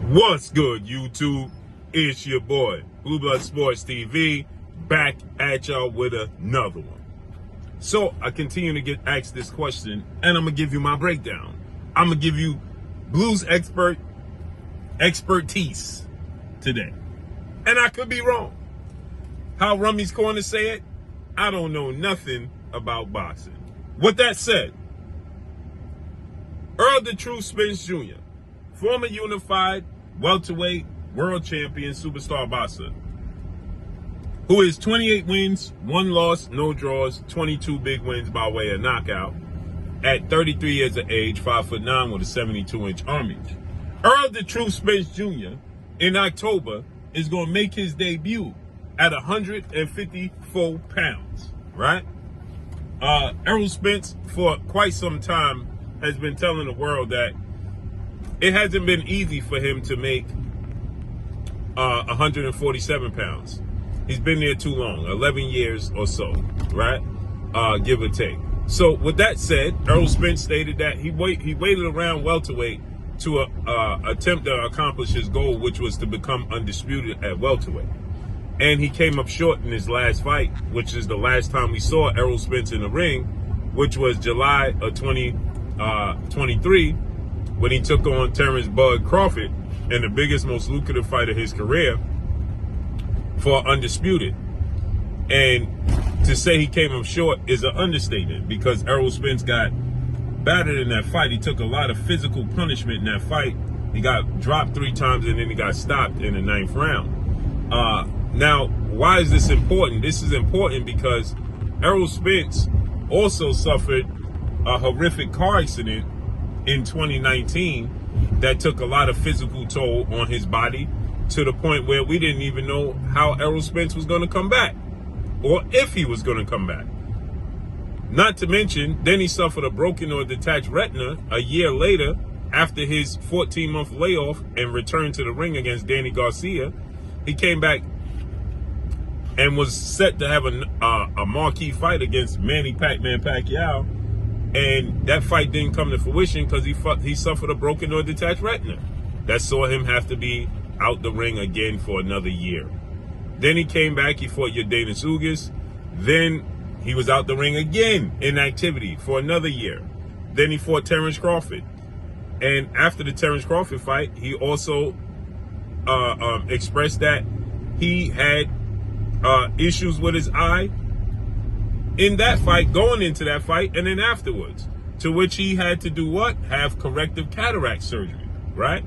What's good, YouTube? It's your boy, Blue Blood Sports TV, back at y'all with another one. So I continue to get asked this question, and I'm gonna give you my breakdown. I'm gonna give you Blues expertise today, and I could be wrong. How Rummy's Corner say it, I don't know nothing about boxing. With that said, Errol the True Spence Jr., former unified welterweight world champion superstar boxer, who is 28 wins, 1 loss, no draws, 22 big wins by way of knockout, at 33 years of age, 5'9" with a 72-inch arm reach. Errol the True Spence Jr. in October is going to make his debut at 154 pounds, right? Errol Spence, for quite some time, has been telling the world that it hasn't been easy for him to make 147 pounds. He's been there too long, 11 years or so, right? Give or take. So with that said, Errol Spence stated that he waited around welterweight to attempt to accomplish his goal, which was to become undisputed at welterweight. And he came up short in his last fight, which is the last time we saw Errol Spence in the ring, which was July of 2023, when he took on Terrence Bud Crawford in the biggest, most lucrative fight of his career for undisputed. And to say he came up short is an understatement, because Errol Spence got battered in that fight. He took a lot of physical punishment in that fight. He got dropped 3 times and then he got stopped in the 9th round. Now, why is this important? This is important because Errol Spence also suffered a horrific car accident in 2019 that took a lot of physical toll on his body, to the point where we didn't even know how Errol Spence was going to come back, or if he was going to come back. Not to mention, then he suffered a broken or detached retina a year later after his 14-month layoff and returned to the ring against Danny Garcia. He came back and was set to have a marquee fight against Manny Pac-Man Pacquiao. And that fight didn't come to fruition because he suffered a broken or detached retina. That saw him have to be out the ring again for another year. Then he came back, he fought Yordenis Ugas. Then he was out the ring again in activity for another year. Then he fought Terrence Crawford. And after the Terrence Crawford fight, he also expressed that he had issues with his eye in that fight, going into that fight, and then afterwards, to which he had to do what? Have corrective cataract surgery, right?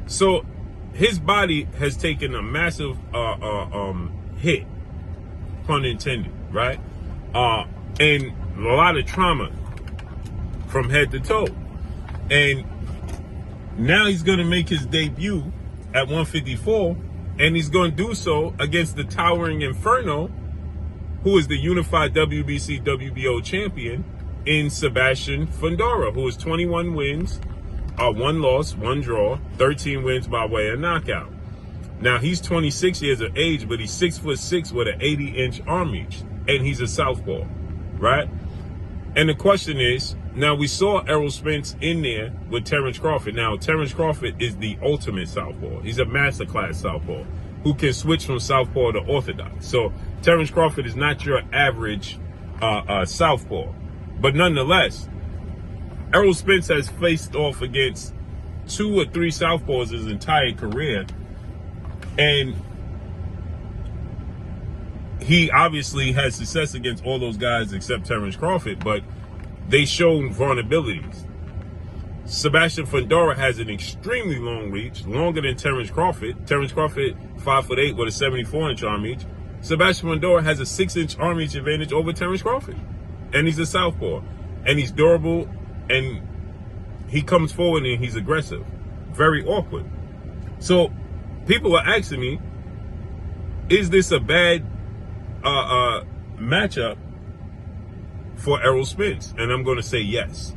So his body has taken a massive hit, pun intended, right? And a lot of trauma from head to toe. And now he's going to make his debut at 154, and he's going to do so against the towering Inferno, who is the unified WBC WBO champion, in Sebastian Fundora, who is 21 wins, 1 loss, 1 draw, 13 wins by way of knockout. Now, he's 26 years of age, but he's 6'6" with an 80-inch arm reach, and he's a southpaw, right? And the question is, now we saw Errol Spence in there with Terrence Crawford. Now, Terrence Crawford is the ultimate southpaw. He's a masterclass southpaw who can switch from southpaw to orthodox. So Terrence Crawford is not your average southpaw. But nonetheless, Errol Spence has faced off against 2 or 3 southpaws his entire career. And he obviously had success against all those guys except Terrence Crawford, but they showed vulnerabilities. Sebastian Fundora has an extremely long reach, longer than Terrence Crawford. Terrence Crawford, 5'8" with a 74-inch arm reach. Sebastian Fundora has a 6-inch arm reach advantage over Terrence Crawford. And he's a southpaw. And he's durable, and he comes forward and he's aggressive. Very awkward. So people are asking me, is this a bad matchup for Errol Spence? And I'm going to say yes.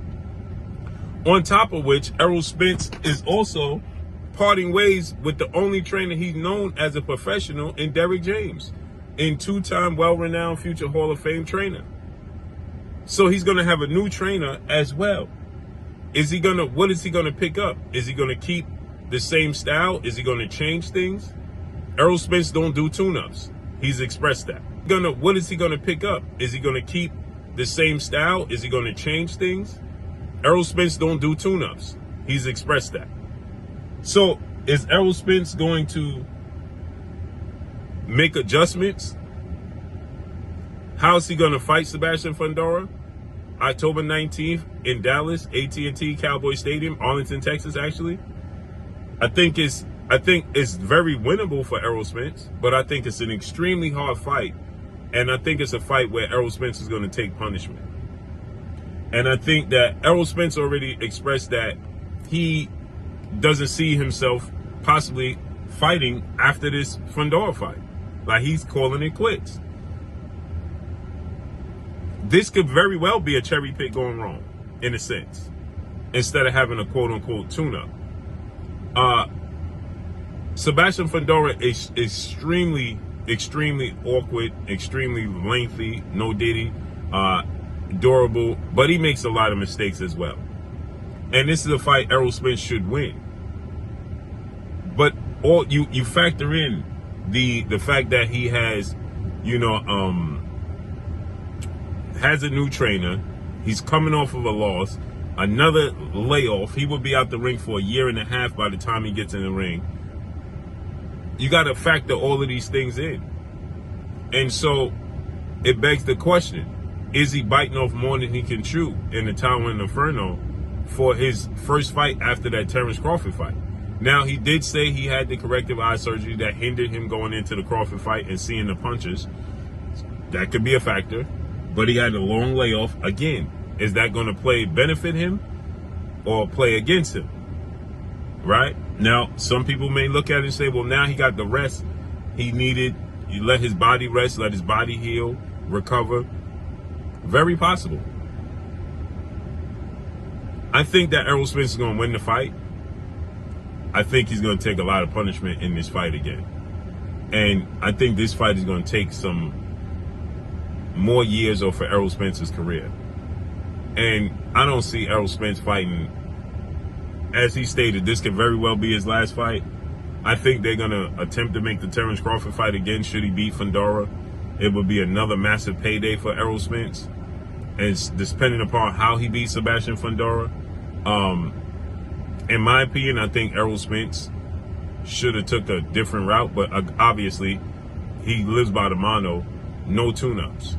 On top of which, Errol Spence is also parting ways with the only trainer he's known as a professional in Derrick James, in 2-time well-renowned future Hall of Fame trainer. So he's going to have a new trainer as well. What is he going to pick up? Is he going to keep the same style? Is he going to change things? Errol Spence don't do tune-ups. He's expressed that. What is he going to pick up? Is he going to keep the same style? Is he going to change things? Errol Spence don't do tune-ups. He's expressed that. So is Errol Spence going to make adjustments? How is he going to fight Sebastian Fundora? October 19th in Dallas, AT&T Cowboy Stadium, Arlington, Texas, actually. I think it's very winnable for Errol Spence, but I think it's an extremely hard fight. And I think it's a fight where Errol Spence is going to take punishment. And I think that Errol Spence already expressed that he doesn't see himself possibly fighting after this Fundora fight. Like, he's calling it quits. This could very well be a cherry pick going wrong, in a sense, instead of having a quote-unquote tune-up. Sebastian Fundora is extremely awkward, extremely lengthy, no diddy, durable, but he makes a lot of mistakes as well. And this is a fight Errol Spence should win. But you factor in the fact that he has, has a new trainer. He's coming off of a loss, another layoff. He will be out the ring for a year and a half by the time he gets in the ring. You got to factor all of these things in. And so it begs the question, is he biting off more than he can chew in the Tower Inferno for his first fight after that Terrence Crawford fight? Now, he did say he had the corrective eye surgery that hindered him going into the Crawford fight and seeing the punches. That could be a factor. But he had a long layoff. Again, is that going to benefit him or play against him? Right? Now, some people may look at it and say, well, now he got the rest he needed. You let his body rest, let his body heal, recover. Very possible. I think that Errol Spence is going to win the fight. I think he's going to take a lot of punishment in this fight again. And I think this fight is going to take some more years off for Errol Spence's career. And I don't see Errol Spence fighting. As he stated, this could very well be his last fight. I think they're going to attempt to make the Terrence Crawford fight again should he beat Fundora. It would be another massive payday for Errol Spence. And depending upon how he beats Sebastian Fundora. In my opinion, I think Errol Spence should have took a different route. But obviously, he lives by the motto, no tune-ups.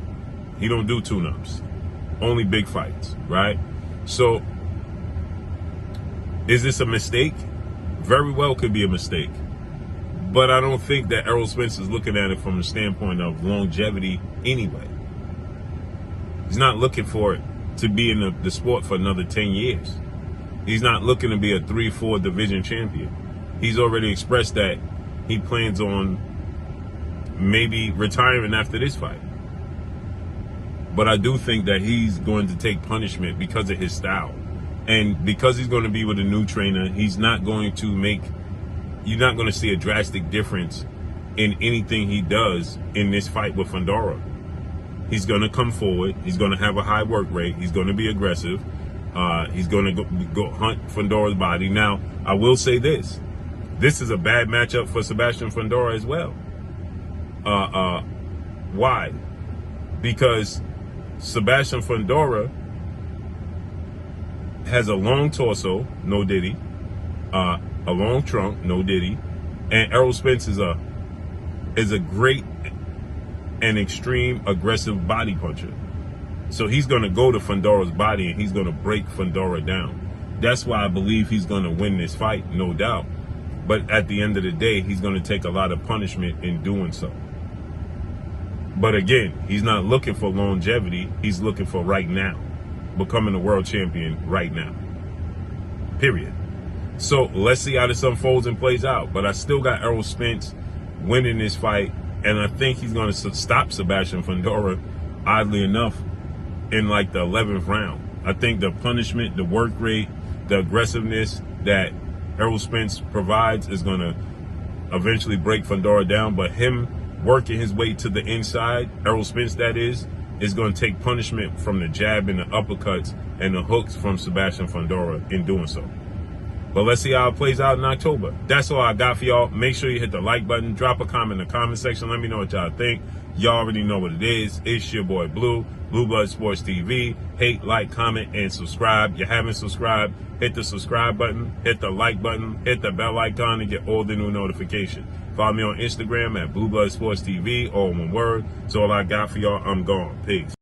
He don't do tune-ups. Only big fights, right? So, is this a mistake? Very well could be a mistake. But I don't think that Errol Spence is looking at it from the standpoint of longevity anyway. He's not looking for it to be in the sport for another 10 years. He's not looking to be a 3-4 division champion. He's already expressed that he plans on maybe retiring after this fight. But I do think that he's going to take punishment because of his style. And because he's going to be with a new trainer, you're not going to see a drastic difference in anything he does in this fight with Fundora. He's going to come forward. He's going to have a high work rate. He's going to be aggressive. He's going to go hunt Fundora's body. Now, I will say this. This is a bad matchup for Sebastian Fundora as well. Why? Because Sebastian Fundora has a long torso, no diddy, a long trunk, no diddy, and Errol Spence is a great and extreme aggressive body puncher. So he's going to go to Fundora's body and he's going to break Fundora down. That's why I believe he's going to win this fight, no doubt. But at the end of the day, he's going to take a lot of punishment in doing so. But again, he's not looking for longevity. He's looking for right now. Becoming a world champion right now. Period. So let's see how this unfolds and plays out. But I still got Errol Spence winning this fight. And I think he's going to stop Sebastian Fundora, oddly enough, in like the 11th round. I think the punishment, the work rate, the aggressiveness that Errol Spence provides is going to eventually break Fundora down. But him working his way to the inside, Errol Spence that is going to take punishment from the jab and the uppercuts and the hooks from Sebastian Fundora in doing so. But let's see how it plays out in October. That's all I got for y'all. Make sure you hit the like button. Drop a comment in the comment section. Let me know what y'all think. Y'all already know what it is. It's your boy Blue, Blue Blood Sports TV. Hate, like, comment, and subscribe. You haven't subscribed, hit the subscribe button, hit the like button, hit the bell icon to get all the new notifications. Follow me on Instagram at Blue Blood Sports TV, all one word. That's all I got for y'all. I'm gone. Peace.